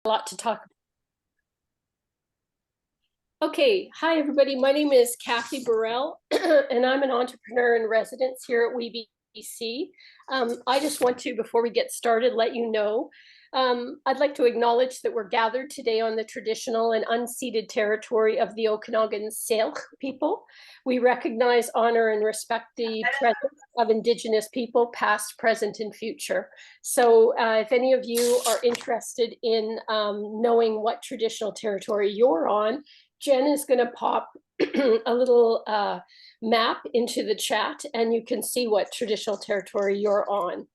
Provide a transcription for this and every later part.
a lot to talk about. Okay, hi everybody. My name is Cathy Burrell, and I'm an entrepreneur in residence here at WeBC. I just want to, before we get started, let you know I'd like to acknowledge that we're gathered today on the traditional and unceded territory of the Okanagan Syilx people. We recognize, honor, and respect the presence of Indigenous people, past, present, and future. So if any of you are interested in knowing what traditional territory you're on, Jen is going to pop a little map into the chat, and you can see what traditional territory you're on.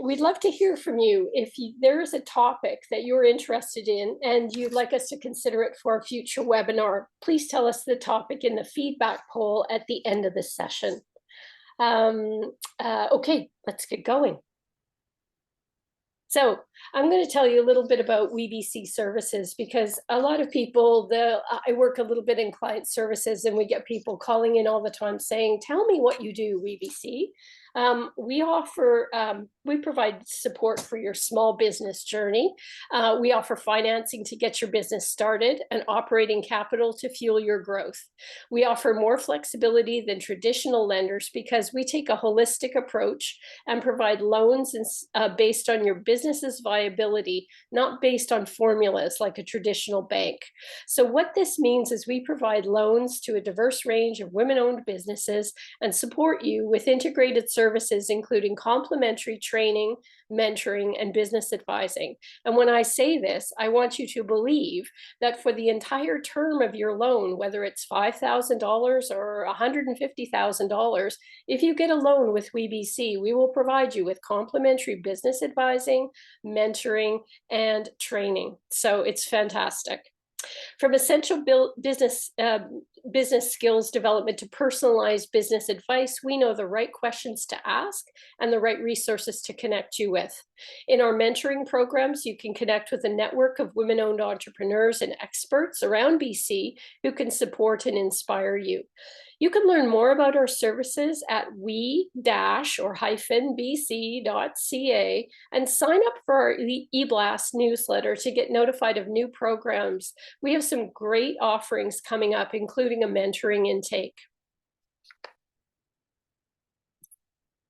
We'd love to hear from you. If there is a topic that you're interested in and you'd like us to consider it for a future webinar, please tell us the topic in the feedback poll at the end of the session. Okay, let's get going. So I'm going to tell you a little bit about WeBC services, because a lot of people, I work a little bit in client services, and we get people calling in all the time saying, tell me what you do, WeBC. We provide support for your small business journey. We offer financing to get your business started and operating capital to fuel your growth. We offer more flexibility than traditional lenders because we take a holistic approach and provide loans based on your business's viability, not based on formulas like a traditional bank. So what this means is we provide loans to a diverse range of women-owned businesses and support you with integrated services, including complimentary training, mentoring, and business advising. And when I say this, I want you to believe that for the entire term of your loan, whether it's $5,000 or $150,000, if you get a loan with WeBC, we will provide you with complimentary business advising, mentoring, and training. So it's fantastic. From essential business skills development to personalized business advice, we know the right questions to ask and the right resources to connect you with. In our mentoring programs, you can connect with a network of women-owned entrepreneurs and experts around BC who can support and inspire you. You can learn more about our services at we-bc.ca and sign up for our eBlast newsletter to get notified of new programs. We have some great offerings coming up, including a mentoring intake.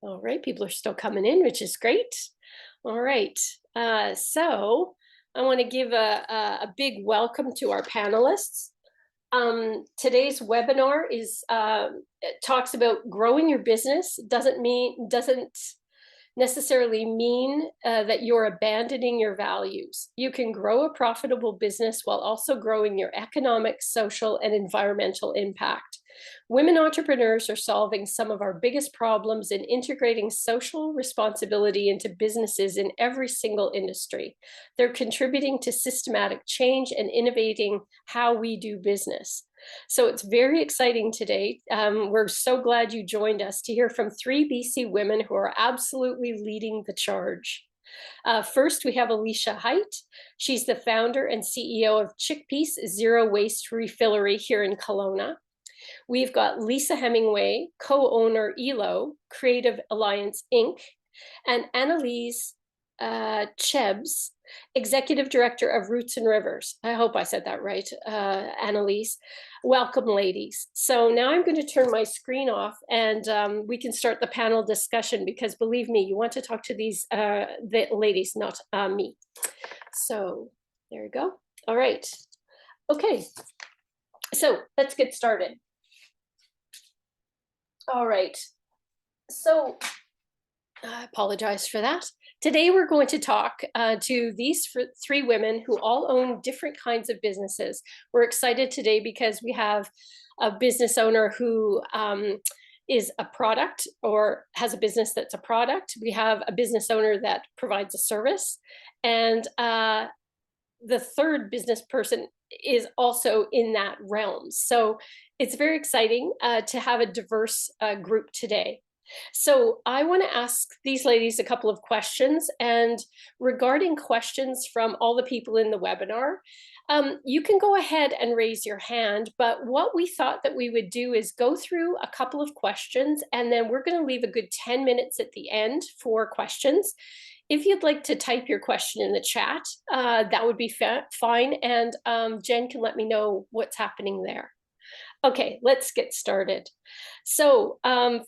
All right, people are still coming in, which is great. All right, so I want to give a big welcome to our panelists. Today's webinar talks about growing your business. Doesn't necessarily mean that you're abandoning your values. You can grow a profitable business while also growing your economic, social, and environmental impact. Women entrepreneurs are solving some of our biggest problems in integrating social responsibility into businesses in every single industry. They're contributing to systematic change and innovating how we do business. So it's very exciting today. We're so glad you joined us to hear from 3 BC women who are absolutely leading the charge. First, we have Allisha Heidt. She's the founder and CEO of Chickpeace Zero Waste Refillery here in Kelowna. We've got Lisa Hemingway, co-owner iilo, Creative Alliance Inc., and Annalise Chebs, Executive Director of Roots and Rivers. I hope I said that right, Annalise. Welcome, ladies. So now I'm going to turn my screen off, and we can start the panel discussion, because believe me, you want to talk to the ladies, not me. So there we go. All right. Okay. So let's get started. All right. So I apologize for that. Today, we're going to talk to these 3 women who all own different kinds of businesses. We're excited today because we have a business owner who is a product or has a business that's a product. We have a business owner that provides a service. And the third business person is also in that realm. So it's very exciting to have a diverse group today. So I want to ask these ladies a couple of questions, and regarding questions from all the people in the webinar, you can go ahead and raise your hand, but what we thought that we would do is go through a couple of questions, and then we're going to leave a good 10 minutes at the end for questions. If you'd like to type your question in the chat, that would be fine. And Jen can let me know what's happening there. Okay, let's get started. So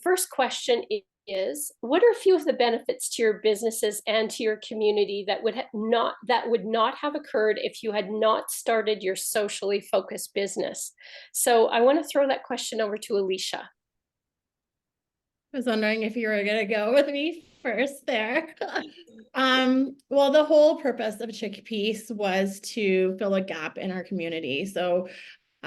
first question is, what are a few of the benefits to your businesses and to your community that would not have occurred if you had not started your socially focused business? So I want to throw that question over to Allisha. I was wondering if you were going to go with me first there. Well, the whole purpose of Chickpeace was to fill a gap in our community. So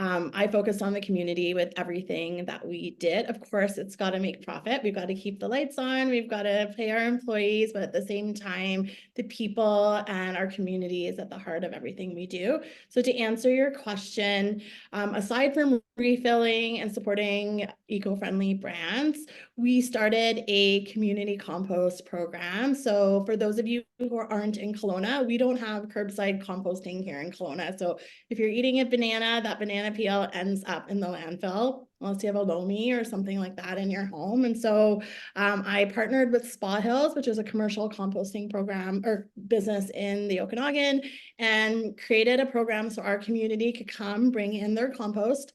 I focused on the community with everything that we did. Of course, it's got to make profit. We've got to keep the lights on. We've got to pay our employees, but at the same time, the people and our community is at the heart of everything we do. So to answer your question, aside from refilling and supporting eco-friendly brands, we started a community compost program. So for those of you who aren't in Kelowna, we don't have curbside composting here in Kelowna. So if you're eating a banana, that banana peel ends up in the landfill, unless you have a loamy or something like that in your home. And so I partnered with Spa Hills, which is a commercial composting program or business in the Okanagan, and created a program so our community could come bring in their compost.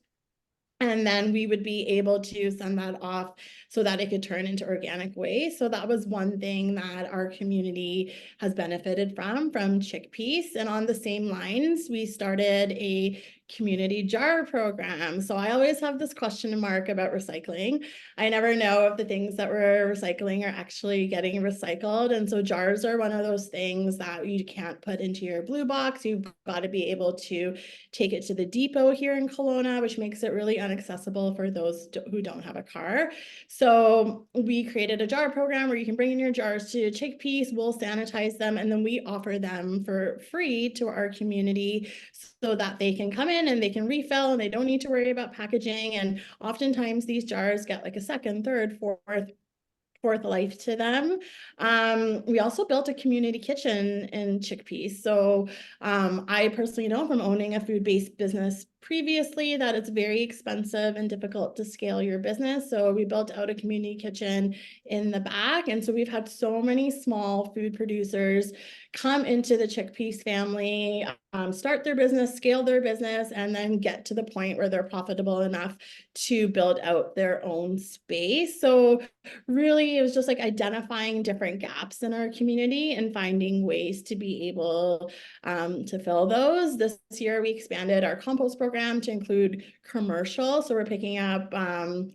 And then we would be able to send that off so that it could turn into organic waste. So that was one thing that our community has benefited from Chickpeace. And on the same lines, we started a community jar program. So I always have this question mark about recycling. I never know if the things that we're recycling are actually getting recycled. And so jars are one of those things that you can't put into your blue box. You've got to be able to take it to the depot here in Kelowna, which makes it really inaccessible for those who don't have a car. So we created a jar program where you can bring in your jars to Chickpeace, we'll sanitize them, and then we offer them for free to our community so that they can come in and they can refill and they don't need to worry about packaging. And oftentimes these jars get like a second, third, fourth life to them. We also built a community kitchen in Chickpeace. So I personally know from owning a food-based business previously that it's very expensive and difficult to scale your business. So we built out a community kitchen in the back. And so we've had so many small food producers come into the Chickpeace family, start their business, scale their business, and then get to the point where they're profitable enough to build out their own space. So really, it was just like identifying different gaps in our community and finding ways to be able to fill those. This year, we expanded our compost program to include commercial. So we're picking up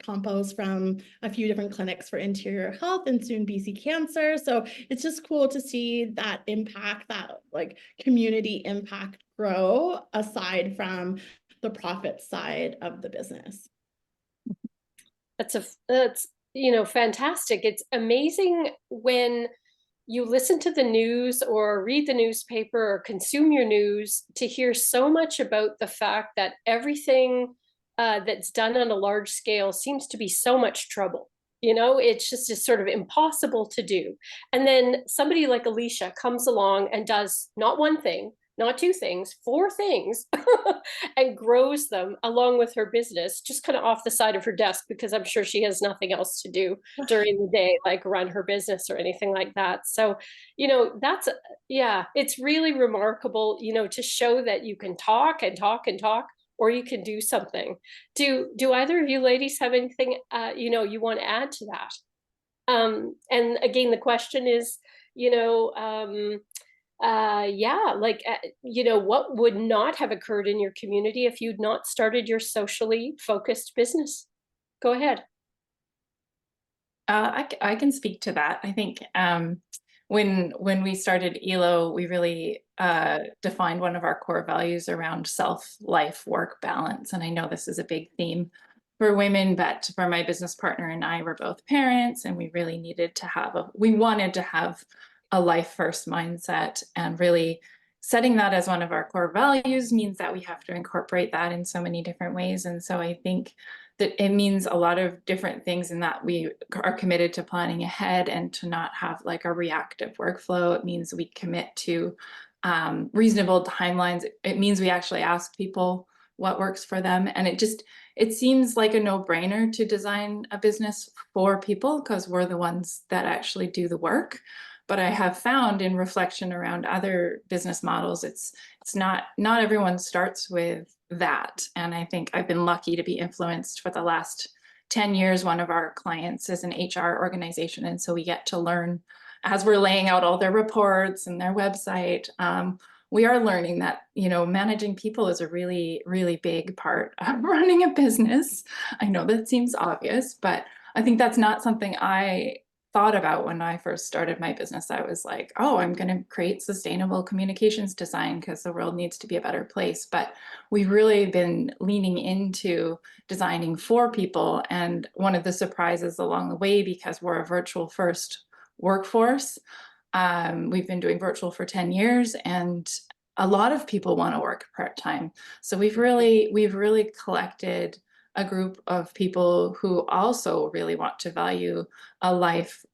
compost from a few different clinics for interior health and soon BC Cancer. So it's just cool to see that impact, that like community impact grow aside from the profit side of the business. That's fantastic. It's amazing when you listen to the news or read the newspaper or consume your news to hear so much about the fact that everything that's done on a large scale seems to be so much trouble. It's just sort of impossible to do. And then somebody like Allisha comes along and does not one thing, not two things, four things, and grows them along with her business, just kind of off the side of her desk, because I'm sure she has nothing else to do during the day, like run her business or anything like that. So, it's really remarkable, to show that you can talk and talk and talk, or you can do something. Do either of you ladies have anything, you want to add to that? And again, the question is, what would not have occurred in your community if you'd not started your socially focused business? Go ahead. I can speak to that. I think when we started iilo, we really defined one of our core values around self-life-work balance. And I know this is a big theme for women, but for my business partner and I, we're both parents, and we really needed to we wanted to have a life first mindset, and really setting that as one of our core values means that we have to incorporate that in so many different ways. And so I think that it means a lot of different things in that we are committed to planning ahead and to not have like a reactive workflow. It means we commit to reasonable timelines. It means we actually ask people what works for them. And it seems like a no-brainer to design a business for people, because we're the ones that actually do the work. But I have found in reflection around other business models, it's not everyone starts with that. And I think I've been lucky to be influenced for the last 10 years. One of our clients is an HR organization. And so we get to learn as we're laying out all their reports and their website. We are learning that, managing people is a really, really big part of running a business. I know that seems obvious, but I think that's not something I thought about when I first started my business. I was like, oh, I'm going to create sustainable communications design because the world needs to be a better place. But we've really been leaning into designing for people. And one of the surprises along the way, because we're a virtual first workforce, we've been doing virtual for 10 years, and a lot of people want to work part-time. So we've really collected a group of people who also really want to value a life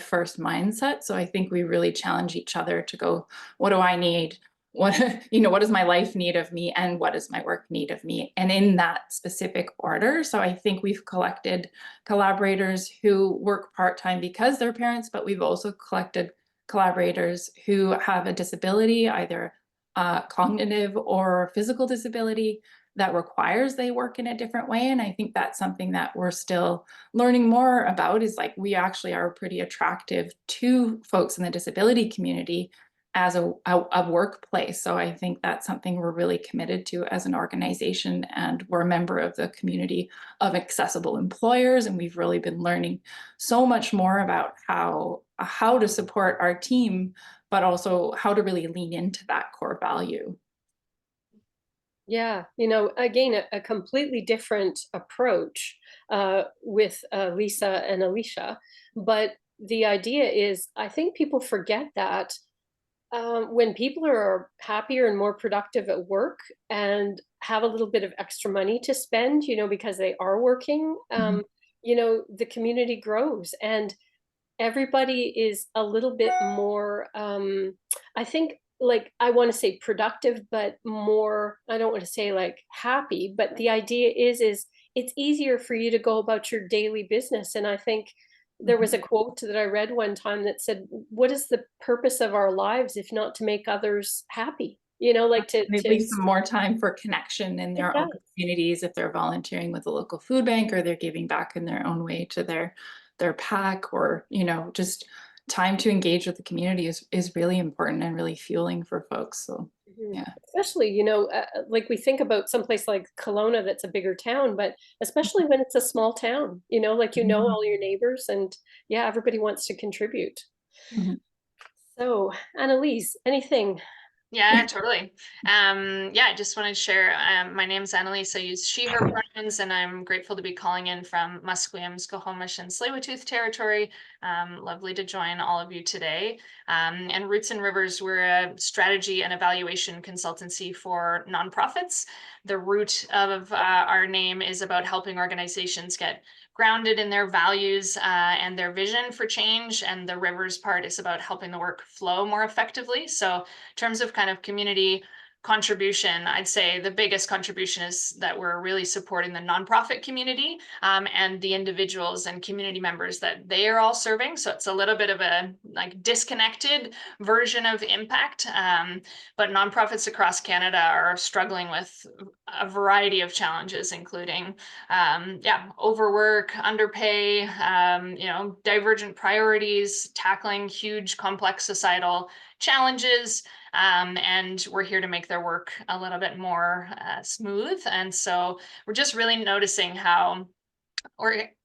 first mindset. So I think we really challenge each other to go, what do I need? What does my life need of me, and what does my work need of me? And in that specific order. So I think we've collected collaborators who work part-time because they're parents, but we've also collected collaborators who have a disability, either cognitive or physical disability, that requires they work in a different way. And I think that's something that we're still learning more about, is like, we actually are pretty attractive to folks in the disability community as a workplace. So I think that's something we're really committed to as an organization, and we're a member of the community of accessible employers. And we've really been learning so much more about how to support our team, but also how to really lean into that core value. Yeah, again, a completely different approach with Lisa and Allisha. But the idea is, I think people forget that when people are happier and more productive at work and have a little bit of extra money to spend, because they are working, the community grows, and everybody is a little bit more, I think, like, I want to say productive, but more, I don't want to say like happy, but the idea is it's easier for you to go about your daily business. And I think there was a quote that I read one time that said, what is the purpose of our lives if not to make others happy? Like to leave some more time for connection in their own communities, if they're volunteering with a local food bank, or they're giving back in their own way to their pack, or just time to engage with the community is really important and really fueling for folks. So yeah, especially like we think about someplace like Kelowna, that's a bigger town, but especially when it's a small town, like all your neighbors, and yeah, everybody wants to contribute. So Annalise, anything? Yeah, totally. I just wanted to share, my name's Annalise. I use she, her pronouns, and I'm grateful to be calling in from Musqueam, Skokomish, and Tsleil-Waututh territory. Lovely to join all of you today. And Roots and Rivers, we're a strategy and evaluation consultancy for nonprofits. The root of our name is about helping organizations get grounded in their values and their vision for change. And the rivers part is about helping the work flow more effectively. So in terms of kind of community contribution, I'd say the biggest contribution is that we're really supporting the nonprofit community and the individuals and community members that they are all serving. So it's a little bit of a like disconnected version of impact. But nonprofits across Canada are struggling with a variety of challenges, including overwork, underpay, divergent priorities, tackling huge complex societal challenges. And we're here to make their work a little bit more smooth. And so we're just really noticing how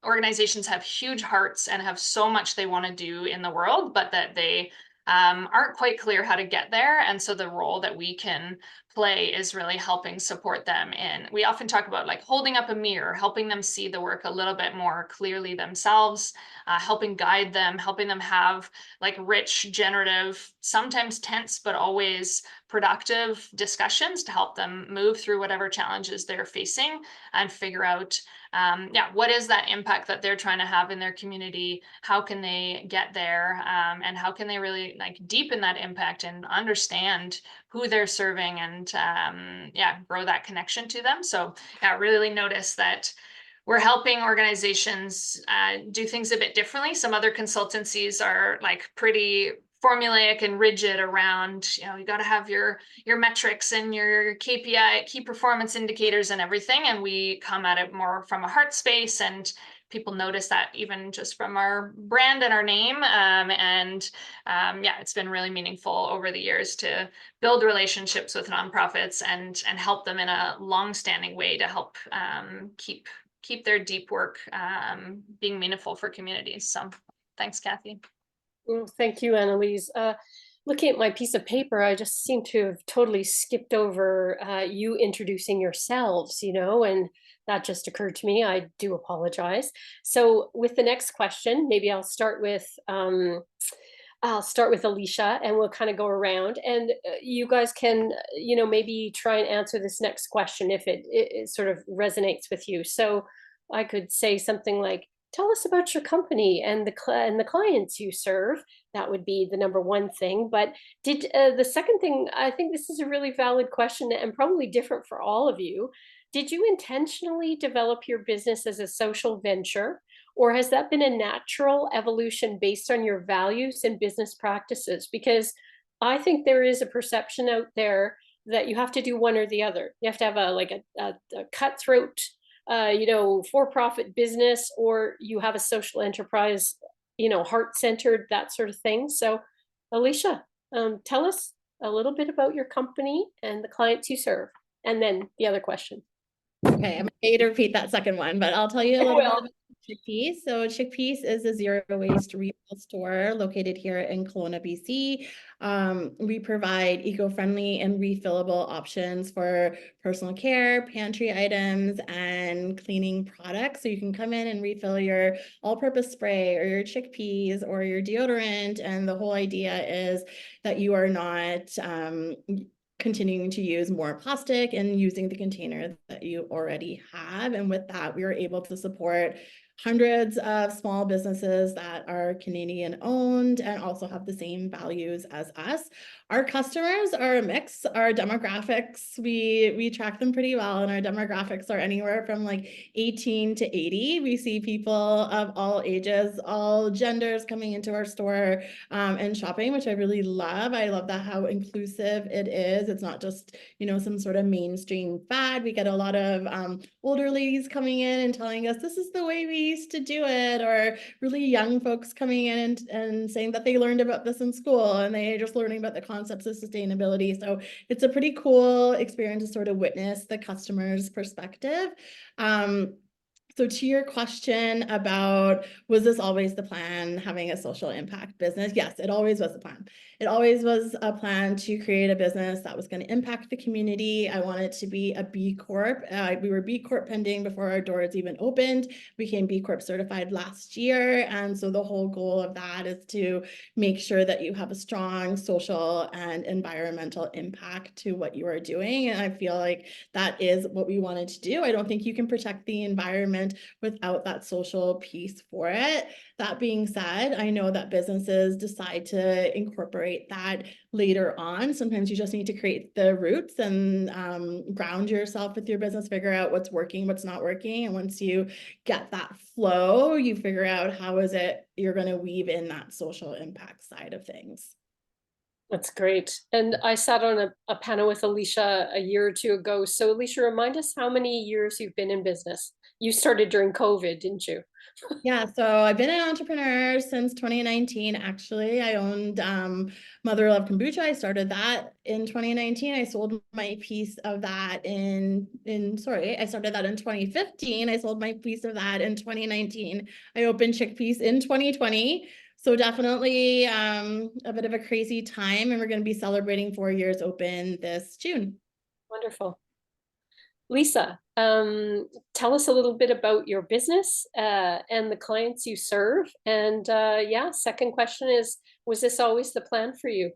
organizations have huge hearts and have so much they want to do in the world, but that they aren't quite clear how to get there. And so the role that we can play is really helping support them in. We often talk about like holding up a mirror, helping them see the work a little bit more clearly themselves, helping guide them, helping them have like rich, generative, sometimes tense, but always productive discussions to help them move through whatever challenges they're facing and figure out what is that impact that they're trying to have in their community? How can they get there? And how can they really like deepen that impact and understand who they're serving and grow that connection to them? So I really notice that we're helping organizations do things a bit differently. Some other consultancies are like pretty formulaic and rigid around, you got to have your metrics and your KPI, key performance indicators and everything. And we come at it more from a heart space, and people notice that even just from our brand and our name. Yeah, it's been really meaningful over the years to build relationships with nonprofits and help them in a long-standing way to help keep their deep work being meaningful for communities. So thanks, Cathy. Well, thank you, Annalise. Looking at my piece of paper, I just seem to have totally skipped over you introducing yourselves, and that just occurred to me. I do apologize. So with the next question, maybe I'll start with Allisha, and we'll kind of go around, and you guys can, maybe try and answer this next question if it sort of resonates with you. So I could say something like, tell us about your company and the clients you serve. That would be the number one thing. But the second thing, I think this is a really valid question and probably different for all of you. Did you intentionally develop your business as a social venture, or has that been a natural evolution based on your values and business practices? Because I think there is a perception out there that you have to do one or the other. You have to have a cutthroat for-profit business, or you have a social enterprise, heart-centered, that sort of thing. So Allisha, tell us a little bit about your company and the clients you serve, and then the other question. Okay, I'm going to repeat that second one, but I'll tell you a little bit about Chickpeace. So Chickpeace is a zero waste refill store located here in Kelowna, BC. We provide eco-friendly and refillable options for personal care, pantry items, and cleaning products. So you can come in and refill your all-purpose spray or your chickpeas or your deodorant. And the whole idea is that you are not continuing to use more plastic and using the container that you already have. And with that, we are able to support hundreds of small businesses that are Canadian owned and also have the same values as us. Our customers are a mix. Our demographics, we track them pretty well, and our demographics are anywhere from like 18 to 80. We see people of all ages, all genders coming into our store and shopping, which I really love. I love that how inclusive it is. It's not just, some sort of mainstream fad. We get a lot of older ladies coming in and telling us this is the way we used to do it, or really young folks coming in and saying that they learned about this in school and they're just learning about the concepts of sustainability. So it's a pretty cool experience to sort of witness the customer's perspective. So to your question about, was this always the plan, having a social impact business? Yes, it always was the plan. It always was a plan to create a business that was going to impact the community. I wanted to be a B Corp. We were B Corp pending before our doors even opened. We became B Corp certified last year. And so the whole goal of that is to make sure that you have a strong social and environmental impact to what you are doing. And I feel like that is what we wanted to do. I don't think you can protect the environment without that social piece for it. That being said, I know that businesses decide to incorporate that later on. Sometimes you just need to create the roots and ground yourself with your business, figure out what's working, what's not working. And once you get that flow, you figure out how is it you're going to weave in that social impact side of things. That's great. And I sat on a panel with Allisha a year or two ago. So Allisha, remind us how many years you've been in business. You started during COVID, didn't you? Yeah, so I've been an entrepreneur since 2019. Actually, I owned Mother Love Kombucha. I started that in 2019. I sold my piece of that I started that in 2015. I sold my piece of that in 2019. I opened Chickpeace in 2020. So definitely a bit of a crazy time, and we're going to be celebrating 4 years open this June. Wonderful. Lisa, tell us a little bit about your business and the clients you serve. And second question is, was this always the plan for you?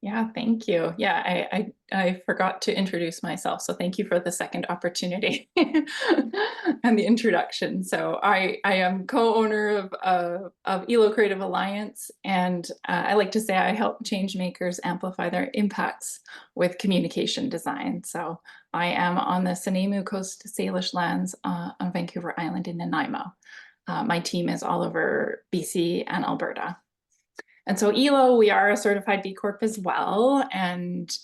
Yeah, thank you. Yeah, I forgot to introduce myself, so thank you for the second opportunity and the introduction. So I am co-owner of iilo Creative Alliance, and I like to say I help change makers amplify their impacts with communication design. So I am on the Sanemu Coast Salish lands on Vancouver Island in Nanaimo. My team is all over BC and Alberta. And so iilo, we are a certified B Corp as well, and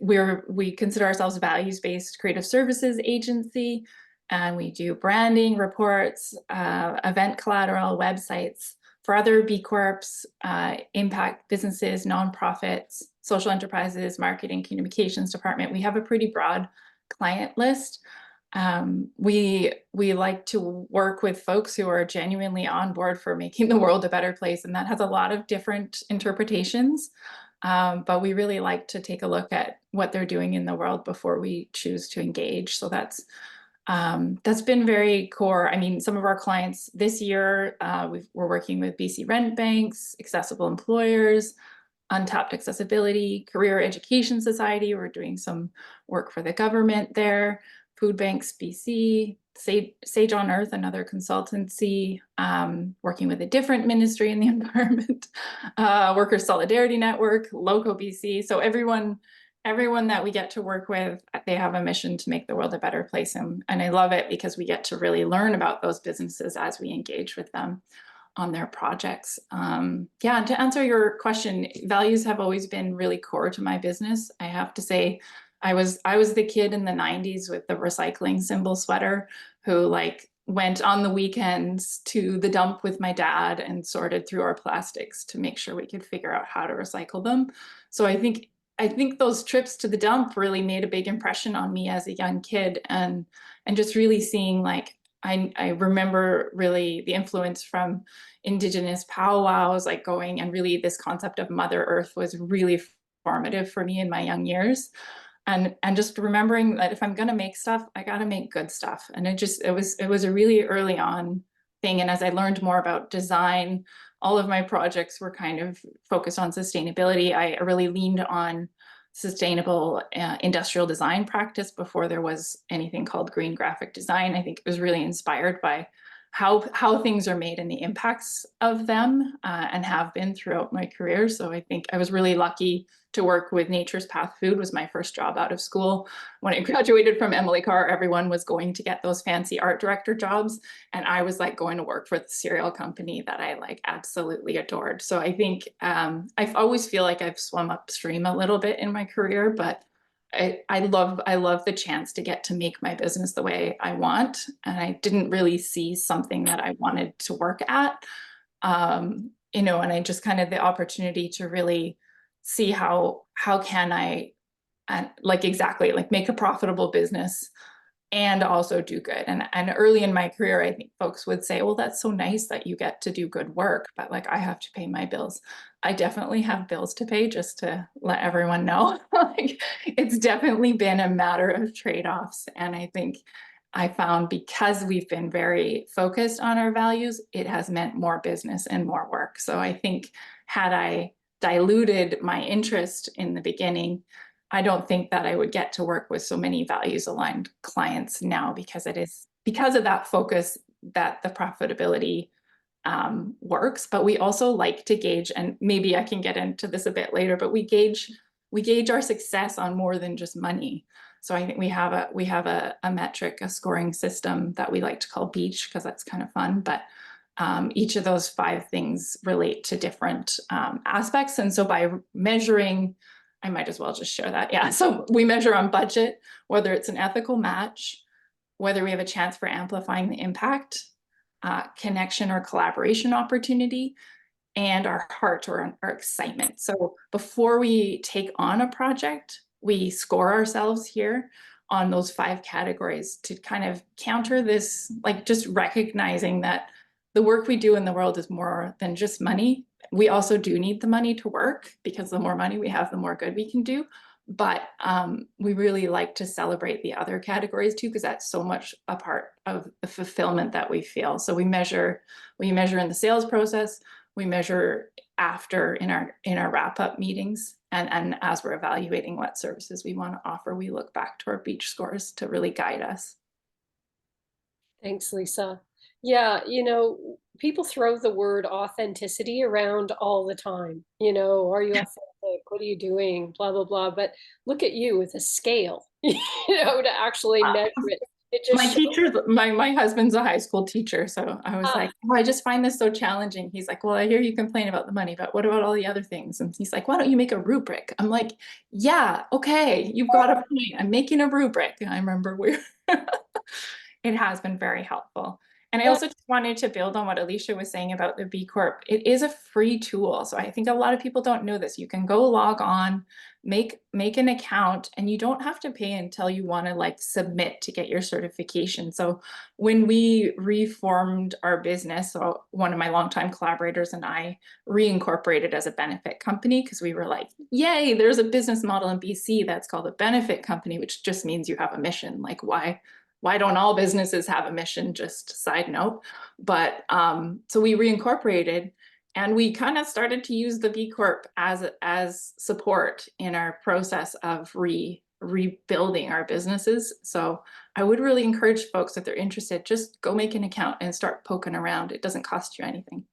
we consider ourselves a values-based creative services agency, and we do branding, reports, event collateral, websites for other B Corps, impact businesses, nonprofits, social enterprises, marketing, communications department. We have a pretty broad client list. We like to work with folks who are genuinely on board for making the world a better place, and that has a lot of different interpretations. But we really like to take a look at what they're doing in the world before we choose to engage. So that's been very core. I mean, some of our clients this year, we're working with BC Rent Banks, Accessible Employers, Untapped Accessibility, Career Education Society. We're doing some work for the government there. Food Banks BC, Sage on Earth, another consultancy, working with a different ministry in the environment, Workers Solidarity Network, Loco BC. So everyone that we get to work with, they have a mission to make the world a better place. And I love it because we get to really learn about those businesses as we engage with them on their projects. Yeah, to answer your question, values have always been really core to my business. I have to say, I was the kid in the 90s with the recycling symbol sweater who like went on the weekends to the dump with my dad and sorted through our plastics to make sure we could figure out how to recycle them. So I think those trips to the dump really made a big impression on me as a young kid, and just really seeing like I remember really the influence from Indigenous powwows, like going, and really this concept of Mother Earth was really formative for me in my young years. And just remembering that if I'm going to make stuff, I got to make good stuff. And it was a really early on thing. And as I learned more about design, all of my projects were kind of focused on sustainability. I really leaned on sustainable industrial design practice before there was anything called green graphic design. I think it was really inspired by how things are made and the impacts of them, and have been throughout my career. So I think I was really lucky to work with Nature's Path Food. Was my first job out of school. When I graduated from Emily Carr, everyone was going to get those fancy art director jobs, and I was like going to work for the cereal company that I like absolutely adored. So I think I always feel like I've swum upstream a little bit in my career, but I love the chance to get to make my business the way I want. And I didn't really see something that I wanted to work at, and I just kind of the opportunity to really see how can I exactly make a profitable business and also do good. And early in my career, I think folks would say, well, that's so nice that you get to do good work, but like I have to pay my bills. I definitely have bills to pay, just to let everyone know. Like it's definitely been a matter of trade-offs. And I think I found because we've been very focused on our values, it has meant more business and more work. So I think had I diluted my interest in the beginning, I don't think that I would get to work with so many values aligned clients now, because it is because of that focus that the profitability works. But we also like to gauge, and maybe I can get into this a bit later, but we gauge our success on more than just money. So I think we have a metric, a scoring system that we like to call Beach, because that's kind of fun. But each of those 5 things relate to different aspects. And so by measuring, I might as well just share that. Yeah. So we measure on budget, whether it's an ethical match, whether we have a chance for amplifying the impact, connection or collaboration opportunity, and our heart or our excitement. So before we take on a project, we score ourselves here on those 5 categories to kind of counter this, just recognizing that the work we do in the world is more than just money. We also do need the money to work, because the more money we have, the more good we can do. But we really like to celebrate the other categories too, because that's so much a part of the fulfillment that we feel. So we measure in the sales process, we measure after in our wrap-up meetings, And as we're evaluating what services we want to offer, we look back to our beach scores to really guide us. Thanks, Lisa. Yeah, people throw the word authenticity around all the time. Are you authentic? What are you doing? Blah, blah, blah. But look at you with a scale, to actually measure it. It just My shows. teacher, my husband's a high school teacher, so I was like, oh, I just find this so challenging. He's like, well, I hear you complain about the money, but what about all the other things? And he's like, why don't you make a rubric? I'm like, yeah, okay, you've got a point. I'm making a rubric. And I remember it has been very helpful. And I also just wanted to build on what Allisha was saying about the B Corp. It is a free tool. So I think a lot of people don't know this. You can go log on, make an account, and you don't have to pay until you want to like submit to get your certification. So when we reformed our business, so one of my longtime collaborators and I reincorporated as a benefit company because we were like, yay, there's a business model in BC that's called a benefit company, which just means you have a mission. Like why don't all businesses have a mission? Just side note. But so we reincorporated and we kind of started to use the B Corp as support in our process of rebuilding our businesses. So I would really encourage folks, if they're interested, just go make an account and start poking around. It doesn't cost you anything.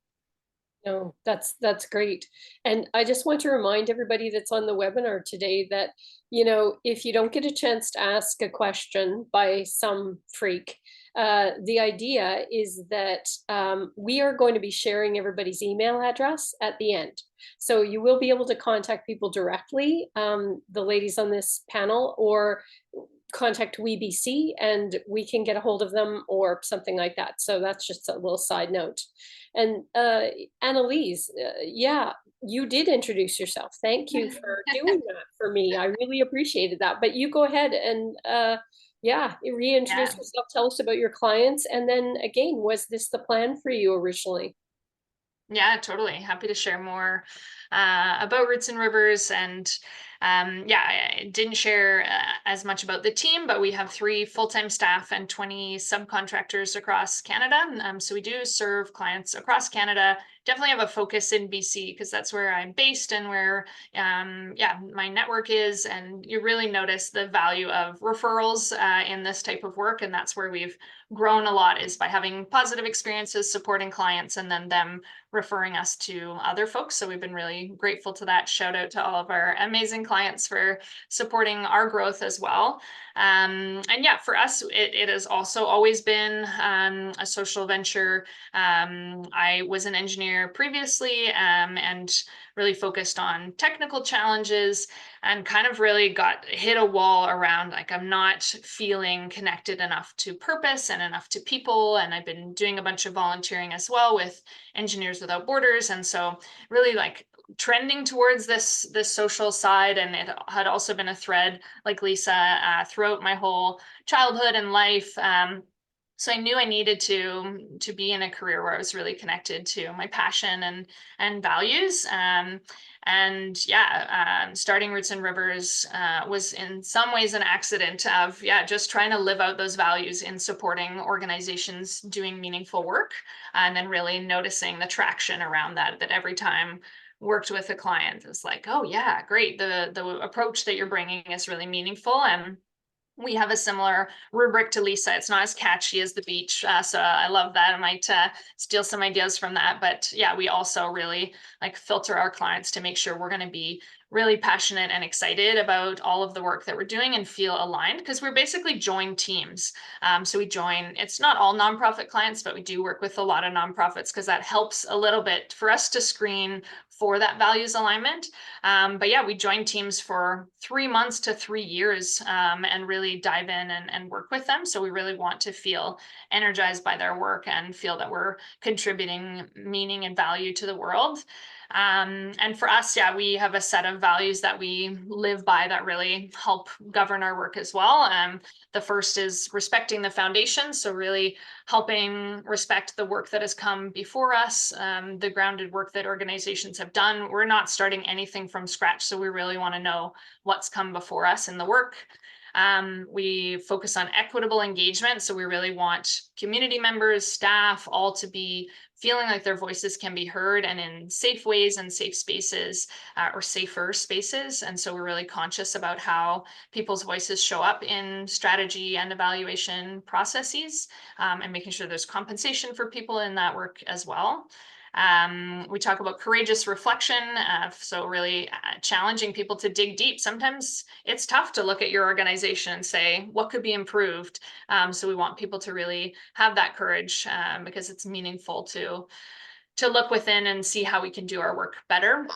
No, that's great. And I just want to remind everybody that's on the webinar today that, if you don't get a chance to ask a question by some freak, the idea is that we are going to be sharing everybody's email address at the end. So you will be able to contact people directly, the ladies on this panel, or contact WeBC and we can get a hold of them or something like that. So that's just a little side note. And Annalise, yeah, you did introduce yourself. Thank you for doing that for me. I really appreciated that. But you go ahead and reintroduce yourself. Tell us about your clients. And then again, was this the plan for you originally? Yeah, totally. Happy to share more about Roots and Rivers. And I didn't share as much about the team, but we have 3 full-time staff and 20 subcontractors across Canada. So we do serve clients across Canada. Definitely have a focus in BC because that's where I'm based and where my network is. And you really notice the value of referrals in this type of work. And that's where we've grown a lot, is by having positive experiences supporting clients and then them referring us to other folks. So we've been really grateful to that. Shout out to all of our amazing clients for supporting our growth as well. For us, it has also always been a social venture. I was an engineer previously and really focused on technical challenges and kind of really hit a wall around, like, I'm not feeling connected enough to purpose and enough to people. And I've been doing a bunch of volunteering as well with Engineers Without Borders. And so really like trending towards this social side. And it had also been a thread, like Lisa, throughout my whole childhood and life. So I knew I needed to be in a career where I was really connected to my passion and values. Starting Roots and Rivers was in some ways an accident of just trying to live out those values in supporting organizations doing meaningful work, and then really noticing the traction around that every time worked with a client, it's like, oh yeah, great, the approach that you're bringing is really meaningful. And we have a similar rubric to Lisa. It's not as catchy as the beach. So I love that. I might steal some ideas from that. But yeah, we also really like filter our clients to make sure we're going to be really passionate and excited about all of the work that we're doing and feel aligned, because we're basically joined teams. So we join, it's not all nonprofit clients, but we do work with a lot of nonprofits because that helps a little bit for us to screen for that values alignment. We join teams for 3 months to 3 years and really dive in and work with them. So we really want to feel energized by their work and feel that we're contributing meaning and value to the world. And for us, we have a set of values that we live by that really help govern our work as well. The first is respecting the foundation. So really helping respect the work that has come before us, the grounded work that organizations have done. We're not starting anything from scratch. So we really want to know what's come before us in the work. We focus on equitable engagement. So we really want community members, staff, all to be feeling like their voices can be heard and in safe ways and safe spaces, or safer spaces. And so we're really conscious about how people's voices show up in strategy and evaluation processes, and making sure there's compensation for people in that work as well. We talk about courageous reflection, so really challenging people to dig deep. Sometimes it's tough to look at your organization and say, what could be improved? So we want people to really have that courage, because it's meaningful to look within and see how we can do our work better.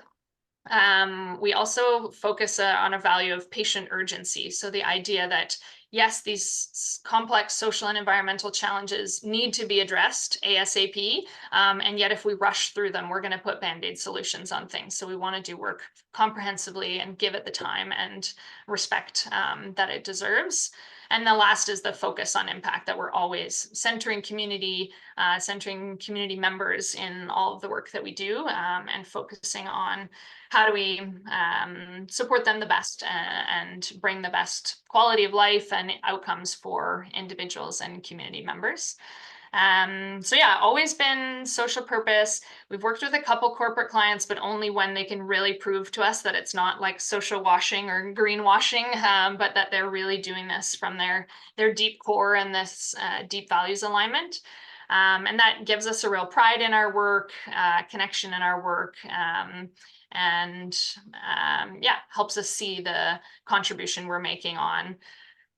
We also focus on a value of patient urgency. So the idea that, yes, these complex social and environmental challenges need to be addressed ASAP. And yet if we rush through them, we're going to put Band-Aid solutions on things. So we want to do work comprehensively and give it the time and respect that it deserves. And the last is the focus on impact, that we're always centering community members in all of the work that we do, and focusing on how do we support them the best, and bring the best quality of life and outcomes for individuals and community members. So yeah, always been social purpose. We've worked with a couple corporate clients, but only when they can really prove to us that it's not like social washing or greenwashing, but that they're really doing this from their deep core and this deep values alignment. And that gives us a real pride in our work, connection in our work, and yeah, helps us see the contribution we're making on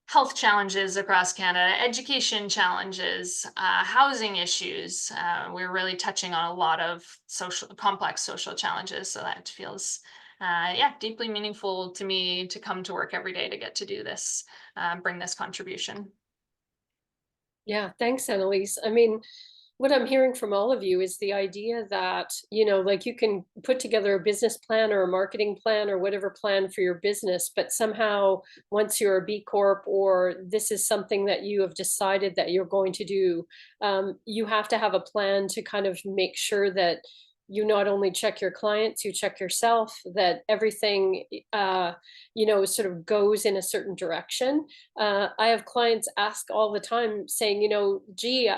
health challenges across Canada, education challenges, housing issues. We're really touching on a lot of complex social challenges. So that feels, yeah, deeply meaningful to me to come to work every day to get to do this, bring this contribution. Yeah, thanks, Annalise. I mean, what I'm hearing from all of you is the idea that, you know, like you can put together a business plan or a marketing plan or whatever plan for your business, but somehow once you're a B Corp or this is something that you have decided that you're going to do, you have to have a plan to kind of make sure that you not only check your clients, you check yourself, that everything, you know, sort of goes in a certain direction. I have clients ask all the time saying, you know, gee,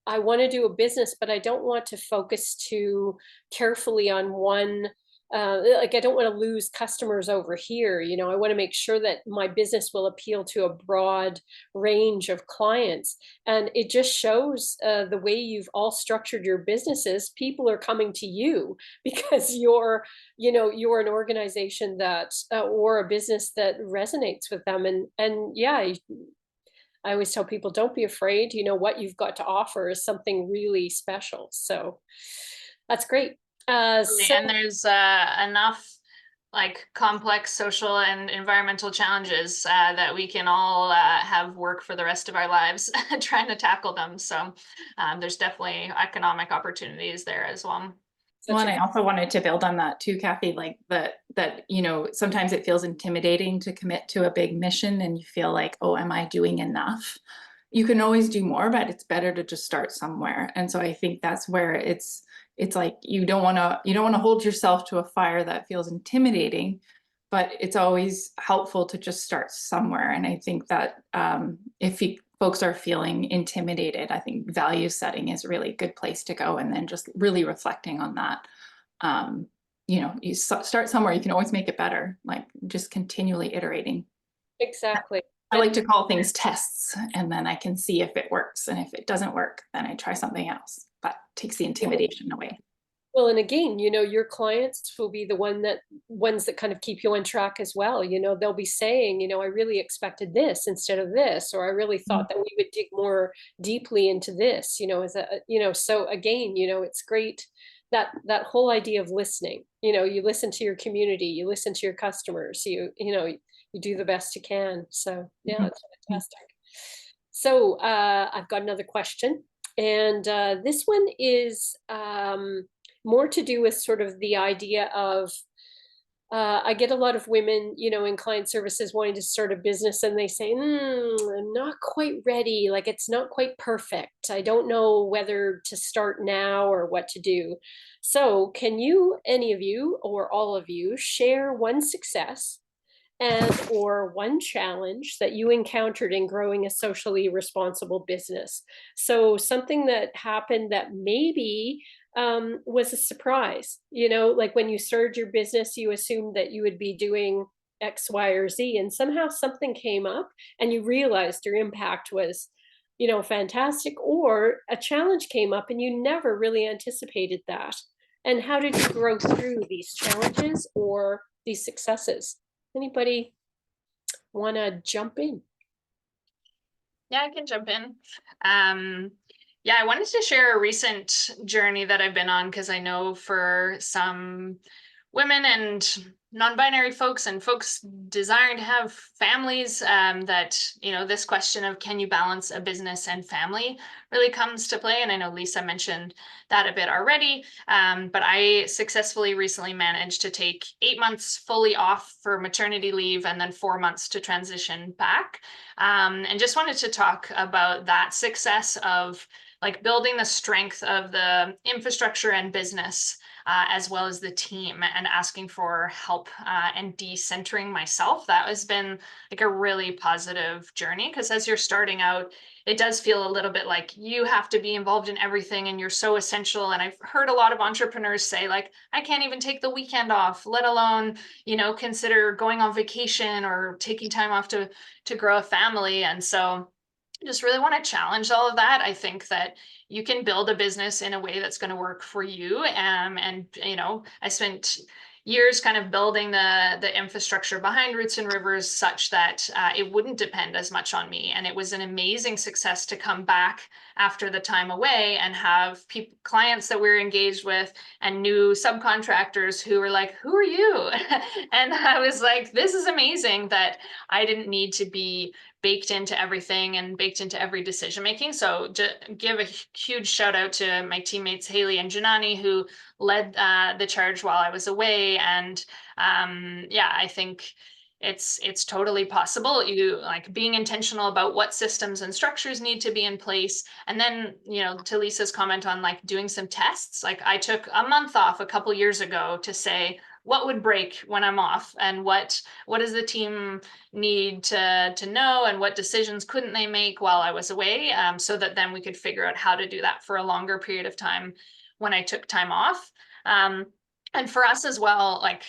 I want to do a business, but I don't want to focus too carefully on one. Like I don't want to lose customers over here. You know, I want to make sure that my business will appeal to a broad range of clients. And it just shows the way you've all structured your businesses. People are coming to you because you're, you know, you're an organization that, or a business that resonates with them. And yeah, I always tell people, don't be afraid. You know, what you've got to offer is something really special. So that's great. And there's enough like complex social and environmental challenges that we can all have work for the rest of our lives trying to tackle them. So there's definitely economic opportunities there as well. Well, and I also wanted to build on that too, Cathy, like that, you know, sometimes it feels intimidating to commit to a big mission and you feel like, oh, am I doing enough? You can always do more, but it's better to just start somewhere. And so I think that's where it's like you don't want to hold yourself to a fire that feels intimidating, but it's always helpful to just start somewhere. And I think that if folks are feeling intimidated, I think value setting is a really good place to go, and then just really reflecting on that. You know, you start somewhere, you can always make it better, like just continually iterating. Exactly. I like to call things tests, and then I can see if it works, and if it doesn't work, then I try something else. That takes the intimidation away. Well, and again, you know, your clients will be the ones that kind of keep you on track as well. You know, they'll be saying, you know, I really expected this instead of this, or I really thought that we would dig more deeply into this, you know, as a, you know, so again, you know, it's great that whole idea of listening. You know, you listen to your community, you listen to your customers, you know, you do the best you can. So yeah, that's fantastic. So I've got another question, and this one is more to do with sort of the idea of, I get a lot of women, you know, in client services wanting to start a business, and they say, I'm not quite ready. Like, it's not quite perfect. I don't know whether to start now or what to do. So can you, any of you or all of you, share one success and or one challenge that you encountered in growing a socially responsible business. So something that happened that maybe was a surprise. You know, like when you started your business, you assumed that you would be doing X, Y, or Z, and somehow something came up and you realized your impact was, you know, fantastic, or a challenge came up and you never really anticipated that. And how did you grow through these challenges or these successes? Anybody want to jump in? Yeah, I can jump in. Yeah, I wanted to share a recent journey that I've been on, because I know for some women and non-binary folks and folks desiring to have families, that, you know, this question of can you balance a business and family really comes to play. And I know Lisa mentioned that a bit already, but I successfully recently managed to take 8 months fully off for maternity leave and then 4 months to transition back. And just wanted to talk about that success of like building the strength of the infrastructure and business, as well as the team, and asking for help and decentering myself. That has been like a really positive journey, because as you're starting out, it does feel a little bit like you have to be involved in everything and you're so essential. And I've heard a lot of entrepreneurs say, like, I can't even take the weekend off, let alone, you know, consider going on vacation or taking time off to grow a family. And so just really want to challenge all of that. I think that you can build a business in a way that's going to work for you. And, you know, I spent years kind of building the infrastructure behind Roots and Rivers such that it wouldn't depend as much on me. And it was an amazing success to come back after the time away and have clients that we're engaged with and new subcontractors who were like, who are you? And I was like, this is amazing that I didn't need to be baked into everything and baked into every decision making. So give a huge shout out to my teammates Haley and Janani, who led the charge while I was away. And yeah, I think it's totally possible. You like being intentional about what systems and structures need to be in place. And then, you know, to Lisa's comment on like doing some tests, like I took a month off a couple years ago to say, what would break when I'm off, and what does the team need to know, and what decisions couldn't they make while I was away, so that then we could figure out how to do that for a longer period of time when I took time off. And for us as well, like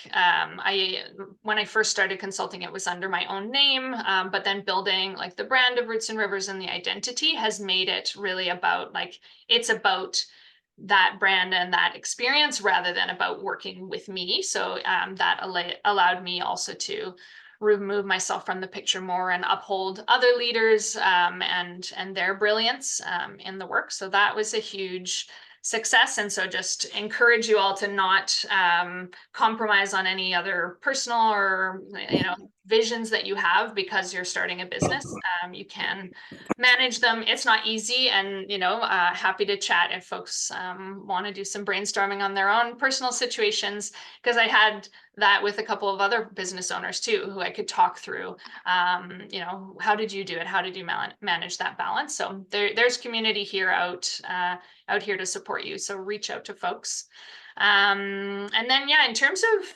when I first started consulting, it was under my own name, but then building like the brand of Roots and Rivers and the identity has made it really about like, it's about that brand and that experience rather than about working with me. So that allowed me also to remove myself from the picture more and uphold other leaders and their brilliance in the work. So that was a huge success. And so just encourage you all to not compromise on any other personal or, you know, visions that you have because you're starting a business. You can manage them. It's not easy. And, you know, happy to chat if folks want to do some brainstorming on their own personal situations, because I had that with a couple of other business owners too, who I could talk through, you know, how did you do it? How did you manage that balance? So there's community here out here to support you. So reach out to folks. And then, yeah, in terms of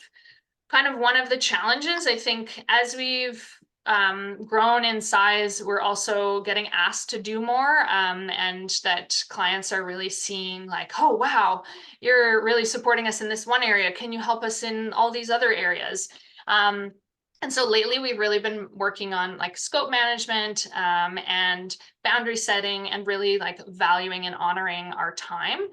kind of one of the challenges, I think as we've grown in size, we're also getting asked to do more, and that clients are really seeing like, oh, wow, you're really supporting us in this one area. Can you help us in all these other areas? And so lately we've really been working on like scope management and boundary setting, and really like valuing and honoring our time,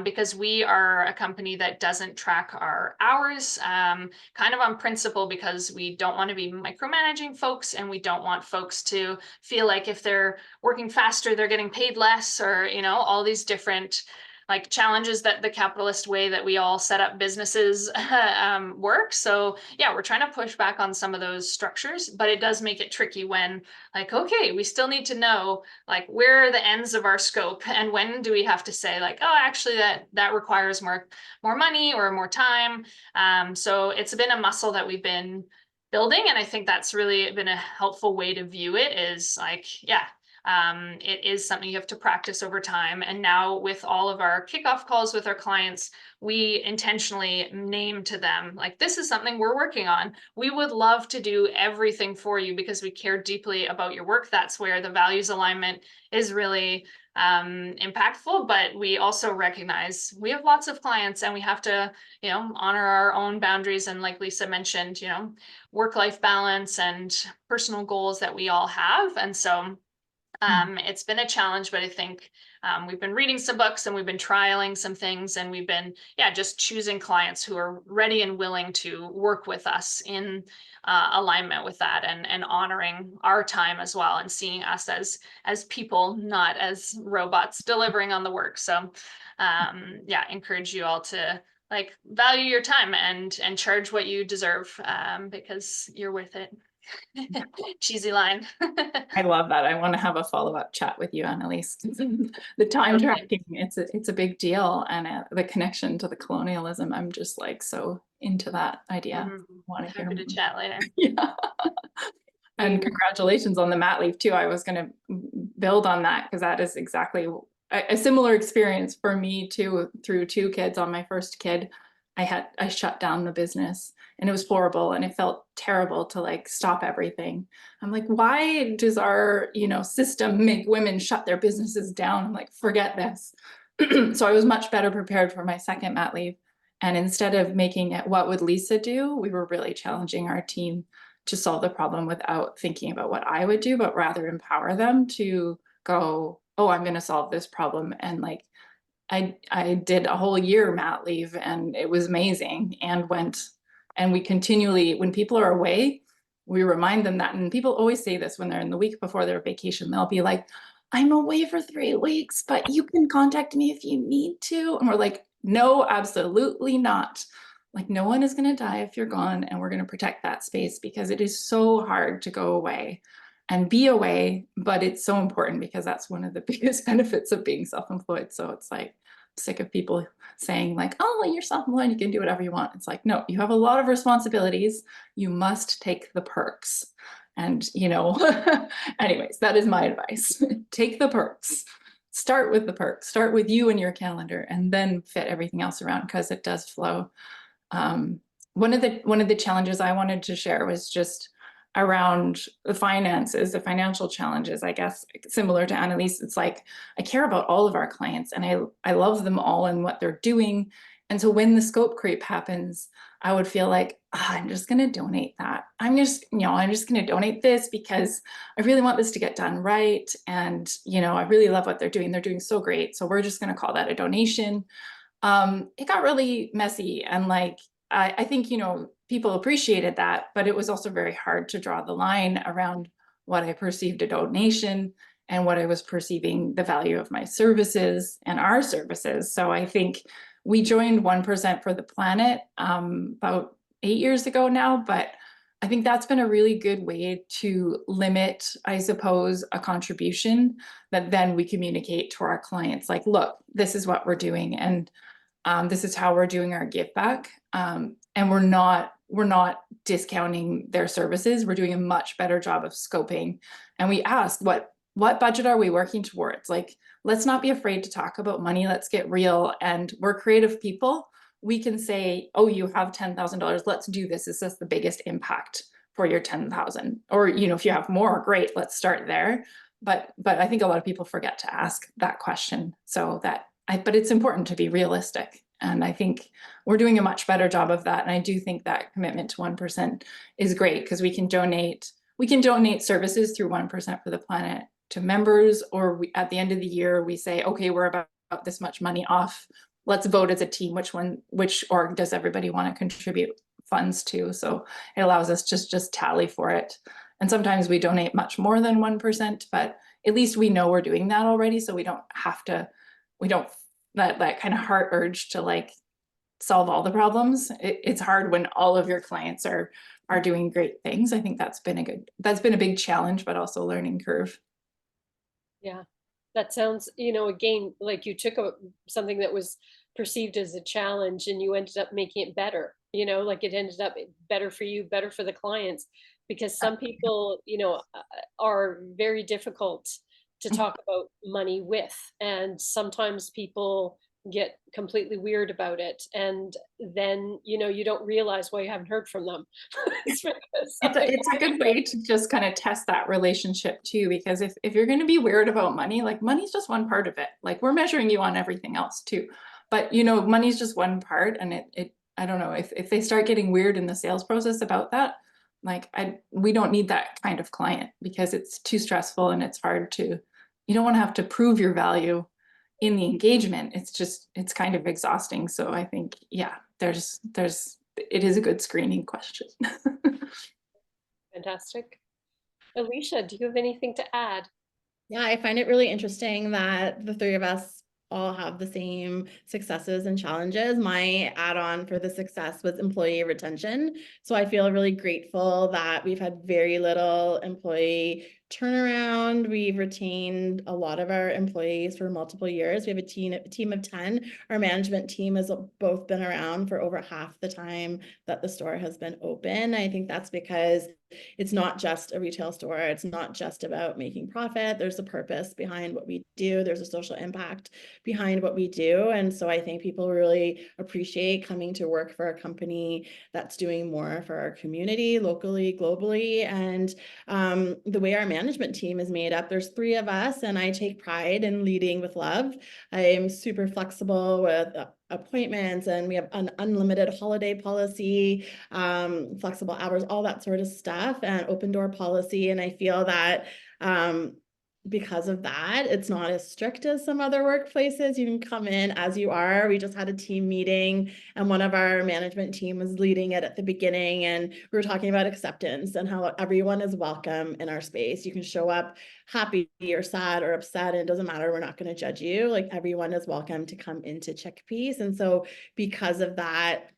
because we are a company that doesn't track our hours, kind of on principle, because we don't want to be micromanaging folks, and we don't want folks to feel like if they're working faster, they're getting paid less, or, you know, all these different like challenges that the capitalist way that we all set up businesses work. So yeah, we're trying to push back on some of those structures, but it does make it tricky when like, okay, we still need to know like where are the ends of our scope, and when do we have to say like, oh, actually that requires more money or more time. So it's been a muscle that we've been building, and I think that's really been a helpful way to view it, is like, yeah, It is something you have to practice over time. And now with all of our kickoff calls with our clients, we intentionally name to them, like, this is something we're working on. We would love to do everything for you because we care deeply about your work. That's where the values alignment is really impactful, but we also recognize we have lots of clients and we have to, honor our own boundaries. And like Lisa mentioned, work-life balance and personal goals that we all have. And so it's been a challenge, but I think we've been reading some books and we've been trialing some things, and we've been, just choosing clients who are ready and willing to work with us in alignment with that, and honoring our time as well, and seeing us as people, not as robots delivering on the work. So encourage you all to value your time and charge what you deserve, because you're worth it. Cheesy line. I love that. I want to have a follow-up chat with you, Annalise. The time tracking, it's a big deal, and the connection to the colonialism. I'm just so into that idea. Want to hear Happy to chat later. Yeah. And congratulations on the mat leave too. I was going to build on that, because that is exactly a similar experience for me too. Through 2 kids on my first kid, I shut down the business, and it was horrible, and it felt terrible to stop everything. I'm like, why does our system make women shut their businesses down? I'm like, forget this. So I was much better prepared for my second mat leave, and instead of making it what would Lisa do, we were really challenging our team to solve the problem without thinking about what I would do, but rather empower them to go, oh, I'm going to solve this problem. And I did a whole year mat leave, and it was amazing, and we continually, when people are away, we remind them that. And people always say this when they're in the week before their vacation, they'll be like, I'm away for 3 weeks, but you can contact me if you need to. And we're like, no, absolutely not. No one is going to die if you're gone, and we're going to protect that space, because it is so hard to go away and be away, but it's so important, because that's one of the biggest benefits of being self-employed. So it's I'm sick of people saying oh, you're self-employed, you can do whatever you want. It's no, you have a lot of responsibilities. You must take the perks. And anyways, that is my advice. Take the perks. Start with the perks. Start with you and your calendar, and then fit everything else around, because it does flow. One of the challenges I wanted to share was just around the finances, the financial challenges, I guess, similar to Annalise. It's I care about all of our clients, and I love them all and what they're doing. And so when the scope creep happens, I would feel I'm just going to donate that. I'm just going to donate this because I really want this to get done right. And, I really love what they're doing. They're doing so great. So we're just going to call that a donation. It got really messy, and I think, people appreciated that, but it was also very hard to draw the line around what I perceived a donation and what I was perceiving the value of my services and our services. So I think we joined 1% for the Planet about 8 years ago now, but I think that's been a really good way to limit, I suppose, a contribution that then we communicate to our clients. Look, this is what we're doing, and this is how we're doing our give back. And we're not discounting their services. We're doing a much better job of scoping. And we ask, what budget are we working towards? Let's not be afraid to talk about money. Let's get real. And we're creative people. We can say, oh, you have $10,000. Let's do this. Is this the biggest impact for your 10,000? Or, if you have more, great, let's start there. But I think a lot of people forget to ask that question. But it's important to be realistic. And I think we're doing a much better job of that. And I do think that commitment to 1% is great, because we can donate services through 1% for the Planet to members, or at the end of the year, we say, okay, we're about this much money off. Let's vote as a team, which org does everybody want to contribute funds to? So it allows us just tally for it. And sometimes we donate much more than 1%, but at least we know we're doing that already. So we don't that kind of heart urge to solve all the problems. It's hard when all of your clients are doing great things. I think that's been a big challenge, but also learning curve. Yeah, that sounds, again, you took something that was perceived as a challenge, and you ended up making it better. It ended up better for you, better for the clients, because some people, are very difficult to talk about money with. And sometimes people get completely weird about it. And then, you don't realize why you haven't heard from them. It's a good way to just kind of test that relationship too, because if you're going to be weird about money, like money's just one part of it. Like we're measuring you on everything else too. But money's just one part, and I don't know, if they start getting weird in the sales process about that, like we don't need that kind of client, because it's too stressful and it's hard to, you don't want to have to prove your value in the engagement. It's kind of exhausting. So I think, yeah, it is a good screening question. Fantastic. Allisha, do you have anything to add? Yeah, I find it really interesting that the three of us all have the same successes and challenges. My add-on for the success was employee retention. So I feel really grateful that we've had very little employee turnaround. We've retained a lot of our employees for multiple years. We have a team of 10. Our management team has both been around for over half the time that the store has been open. I think that's because it's not just a retail store. It's not just about making profit. There's a purpose behind what we do. There's a social impact behind what we do. And so I think people really appreciate coming to work for a company that's doing more for our community, locally, globally. And the way our management team is made up, there's 3 of us, and I take pride in leading with love. I am super flexible with appointments, and we have an unlimited holiday policy, flexible hours, all that sort of stuff, and open door policy. And I feel that because of that, it's not as strict as some other workplaces. You can come in as you are. We just had a team meeting, and one of our management team was leading it at the beginning, and we were talking about acceptance and how everyone is welcome in our space. You can show up happy or sad or upset, and it doesn't matter. We're not going to judge you. Like, everyone is welcome to come into Chickpeace. And so because of that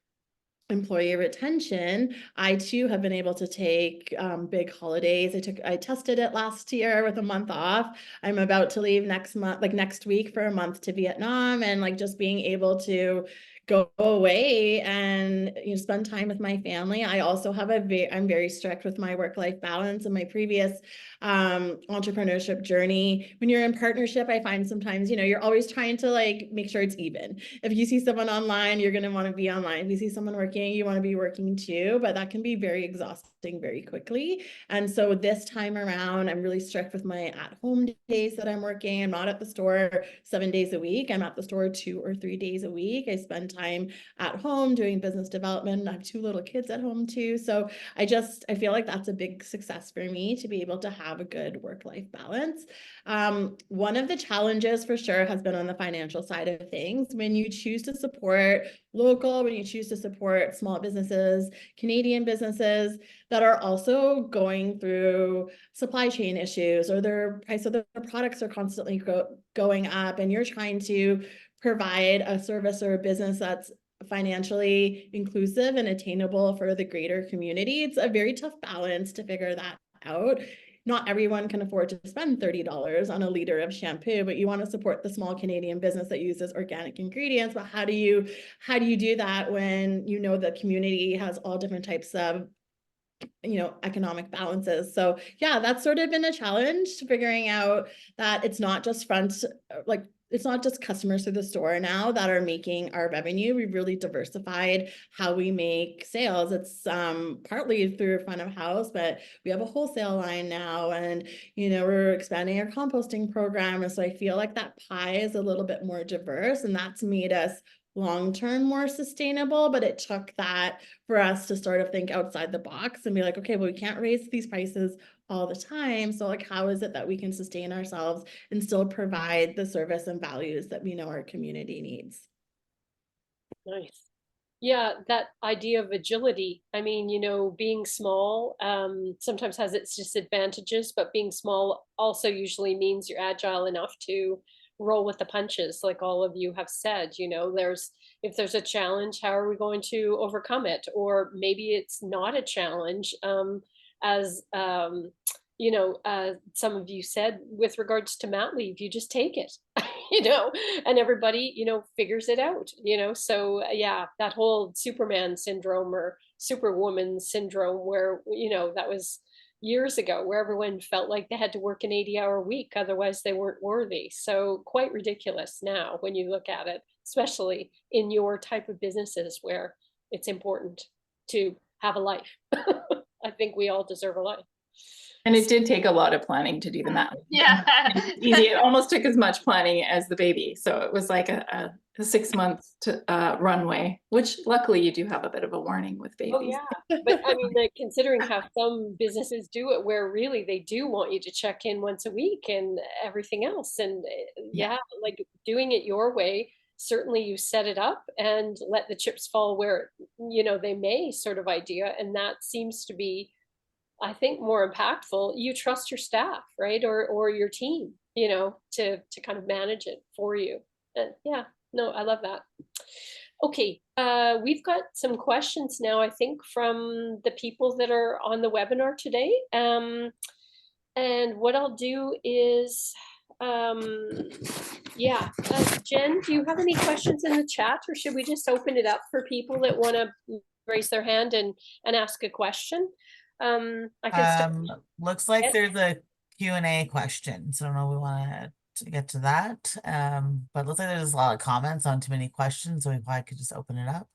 employee retention, I too have been able to take big holidays. I tested it last year with a month off. I'm about to leave next week for a month to Vietnam, and like just being able to go away and spend time with my family. I also have I'm very strict with my work-life balance. In my previous entrepreneurship journey, when you're in partnership, I find sometimes you're always trying to like make sure it's even. If you see someone online, you're going to want to be online. If you see someone working, you want to be working too, but that can be very exhausting very quickly. And so this time around, I'm really strict with my at-home days that I'm working. I'm not at the store 7 days a week. I'm at the store 2 or 3 days a week. I spend time at home doing business development. I have 2 little kids at home too. So I feel like that's a big success for me, to be able to have a good work-life balance. One of the challenges for sure has been on the financial side of things. When you choose to support local, when you choose to support small businesses, Canadian businesses that are also going through supply chain issues, or their price of their products are constantly going up, and you're trying to provide a service or a business that's financially inclusive and attainable for the greater community. It's a very tough balance to figure that out. Not everyone can afford to spend $30 on a liter of shampoo, but you want to support the small Canadian business that uses organic ingredients. But how do you do that when the community has all different types of economic balances? So yeah, that's sort of been a challenge, figuring out that it's not just it's not just customers through the store now that are making our revenue. We've really diversified how we make sales. It's partly through front of house, but we have a wholesale line now, and we're expanding our composting program. And so I feel like that pie is a little bit more diverse, and that's made us long-term more sustainable. But it took that for us to sort of think outside the box and be like, okay, well, we can't raise these prices all the time. So like, how is it that we can sustain ourselves and still provide the service and values that we know our community needs? Nice. Yeah, that idea of agility. I mean, being small sometimes has its disadvantages, but being small also usually means you're agile enough to roll with the punches, like all of you have said. If there's a challenge, how are we going to overcome it? Or maybe it's not a challenge, as some of you said with regards to mat leave, you just take it. And everybody, figures it out, so yeah, that whole Superman syndrome or Superwoman syndrome, where, that was years ago, where everyone felt like they had to work an 80-hour week, otherwise they weren't worthy. So quite ridiculous now when you look at it, especially in your type of businesses where it's important to have a life. I think we all deserve a life. And it did take a lot of planning to do the math. Yeah. Easy. It almost took as much planning as the baby. So it was like a 6 month runway, which luckily you do have a bit of a warning with babies. Oh yeah, but I mean, like, considering how some businesses do it, where really they do want you to check in once a week and everything else, and yeah, like doing it your way. Certainly, you set it up and let the chips fall where they may, sort of idea, and that seems to be, I think, more impactful. You trust your staff, right, or your team, to kind of manage it for you. And yeah, no, I love that. Okay, we've got some questions now, I think, from the people that are on the webinar today. And what I'll do is, yeah, Jen, do you have any questions in the chat, or should we just open it up for people that want to raise their hand and ask a question? I can start. Looks like there's a Q&A question, so I don't know if we want to get to that. But it looks like there's a lot of comments on too many questions, so we probably could just open it up.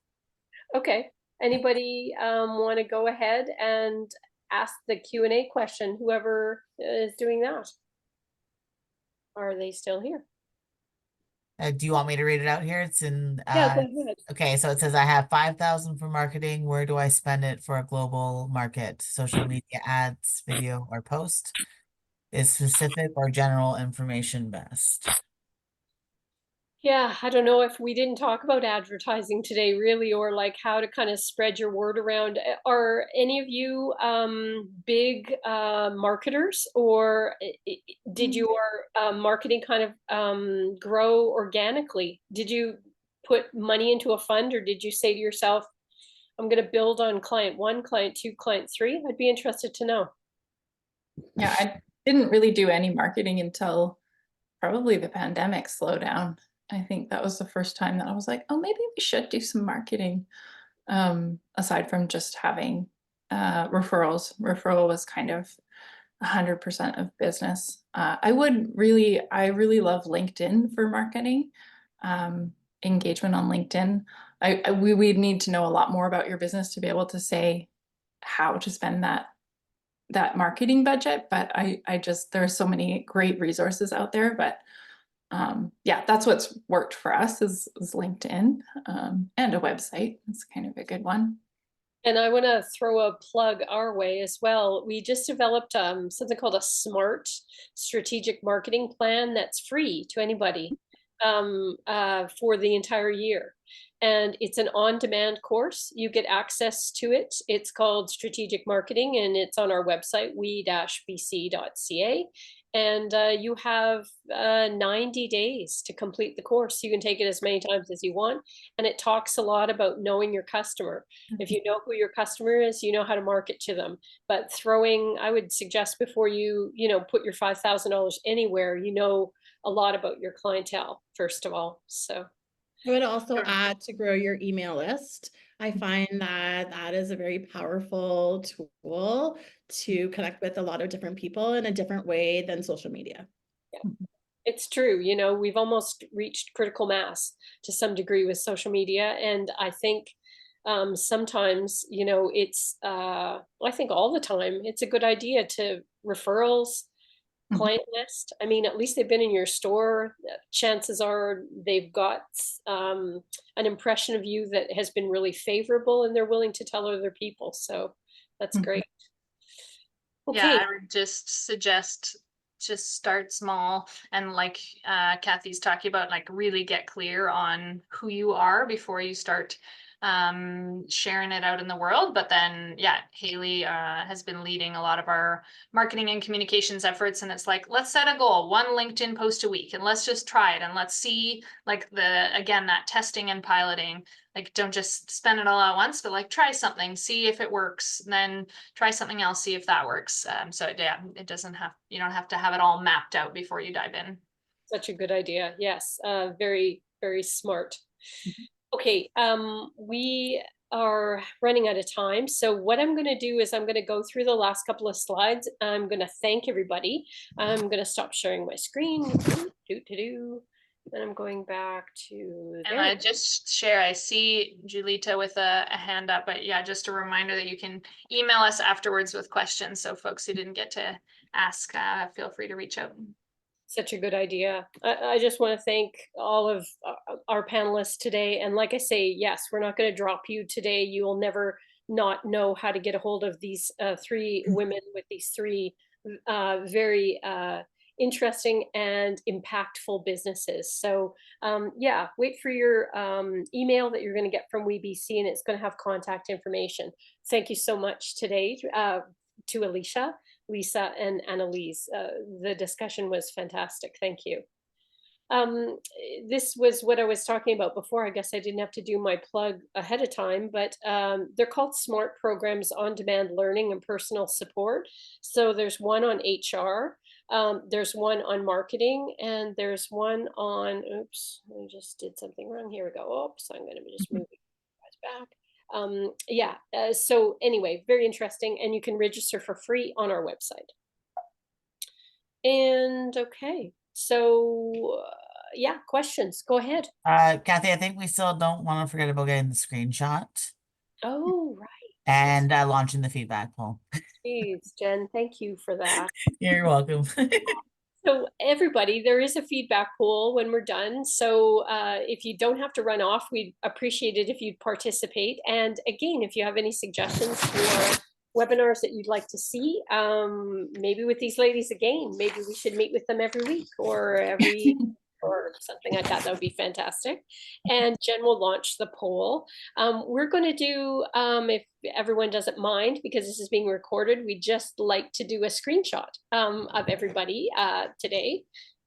Okay. Anybody want to go ahead and ask the Q&A question? Whoever is doing that. Are they still here? Do you want me to read it out here? It's in Yeah, go ahead. okay, so it says I have 5,000 for marketing. Where do I spend it for a global market? Social media ads, video, or post? Is specific or general information best? Yeah, I don't know if we didn't talk about advertising today, really, or like how to kind of spread your word around. Are any of you big marketers, or did your marketing kind of grow organically? Did you put money into a fund, or did you say to yourself, I'm going to build on client 1, client 2, client 3? I'd be interested to know. Yeah, I didn't really do any marketing until probably the pandemic slowdown. I think that was the first time that I was like, oh, maybe we should do some marketing, aside from just having referrals. Referral was kind of 100% of business. I really love LinkedIn for marketing, engagement on LinkedIn. We'd need to know a lot more about your business to be able to say how to spend that marketing budget. But there are so many great resources out there, but yeah, that's what's worked for us is LinkedIn, and a website. It's kind of a good one. And I want to throw a plug our way as well. We just developed something called a SMART strategic marketing plan that's free to anybody for the entire year. And it's an on-demand course. You get access to it. It's called Strategic Marketing, and it's on our website, we-bc.ca. And you have 90 days to complete the course. You can take it as many times as you want. And it talks a lot about knowing your customer. If you know who your customer is, you know how to market to them. But I would suggest before you put your $5,000 anywhere, a lot about your clientele, first of all. So I would also add to grow your email list. I find that is a very powerful tool to connect with a lot of different people in a different way than social media. Yeah, it's true. We've almost reached critical mass to some degree with social media. And I think sometimes, it's, I think all the time, it's a good idea to referrals, client list. I mean, at least they've been in your store. Chances are they've got an impression of you that has been really favorable, and they're willing to tell other people. So that's great. Okay. Yeah, I would just suggest just start small, and like Cathy's talking about, like really get clear on who you are before you start sharing it out in the world. But then, yeah, Haley has been leading a lot of our marketing and communications efforts, and it's like, let's set a goal, 1 LinkedIn post a week, and let's just try it, and let's see, like that testing and piloting. Like, don't just spend it all at once, but like try something, see if it works, then try something else, see if that works. So yeah, you don't have to have it all mapped out before you dive in. Such a good idea. Yes. Very, very smart. Okay, we are running out of time. So what I'm going to do is I'm going to go through the last couple of slides. I'm going to thank everybody. I'm going to stop sharing my screen. And I'm going back to And I just share, I see Julita with a hand up, but yeah, just a reminder that you can email us afterwards with questions. So folks who didn't get to ask, feel free to reach out. Such a good idea. I just want to thank all of our panelists today. And like I say, yes, we're not going to drop you today. You will never not know how to get a hold of these three women with these three very interesting and impactful businesses. So yeah, wait for your email that you're going to get from WeBC, and it's going to have contact information. Thank you so much today to Allisha, Lisa, and Annalise. The discussion was fantastic. Thank you. This was what I was talking about before. I guess I didn't have to do my plug ahead of time, but they're called SMART programs, on-demand learning and personal support. So there's one on HR, there's one on marketing, and there's one on, oops, I just did something wrong. Here we go. Oops, I'm going to just move you guys back. Yeah, so anyway, very interesting, and you can register for free on our website. And okay, so yeah, questions, go ahead. Cathy, I think we still don't want to forget about getting the screenshot. Oh, right. And launching the feedback poll. Jeez, Jen, thank you for that. You're welcome. So everybody, there is a feedback pool when we're done. So if you don't have to run off, we'd appreciate it if you'd participate. And again, if you have any suggestions for webinars that you'd like to see, maybe with these ladies again, maybe we should meet with them every week or every or something like that. That would be fantastic. And Jen will launch the poll. We're going to do, if everyone doesn't mind, because this is being recorded, we just like to do a screenshot of everybody today.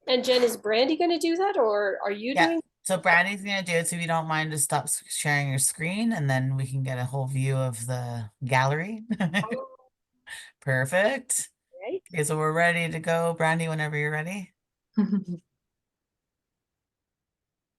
And Jen, is Brandy going to do that, or are you doing? So Brandy's going to do it. So if you don't mind, just stop sharing your screen and then we can get a whole view of the gallery. Perfect. Right. Okay, so we're ready to go. Brandy, whenever you're ready.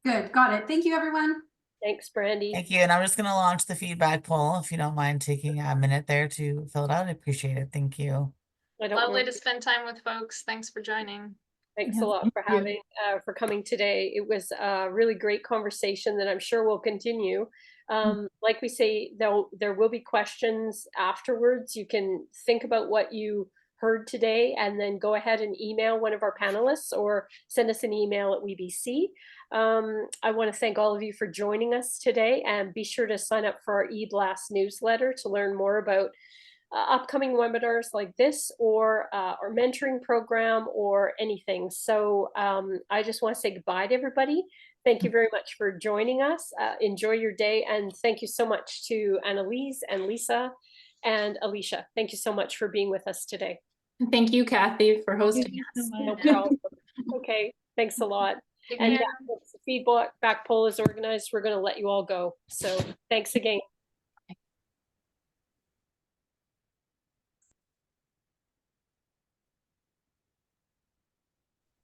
Good, got it. Thank you, everyone. Thanks, Brandy. Thank you. And I'm just going to launch the feedback poll. If you don't mind taking a minute there to fill it out, I appreciate it. Thank you. Lovely to spend time with folks. Thanks for joining. Thanks a lot for having, for coming today. It was a really great conversation that I'm sure will continue. Like we say, there will be questions afterwards. You can think about what you heard today and then go ahead and email one of our panelists or send us an email at WeBC. I want to thank all of you for joining us today, and be sure to sign up for our eBlast newsletter to learn more about upcoming webinars like this, or our mentoring program, or anything. So I just want to say goodbye to everybody. Thank you very much for joining us. Enjoy your day, and thank you so much to Annalise and Lisa and Allisha. Thank you so much for being with us today. Thank you, Cathy, for hosting us. No problem. Okay, thanks a lot. And yeah, once the feedback poll is organized, we're going to let you all go. So thanks again.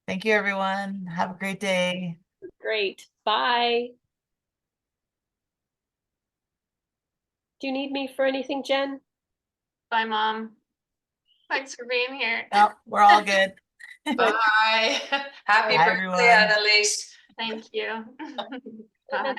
Thank you, everyone. Have a great day. Great. Bye. Do you need me for anything, Jen? Bye, Mom. Thanks for being here. No, we're all good. Bye. Happy Bye, birthday, everyone. Annalise. Thank you. Bye.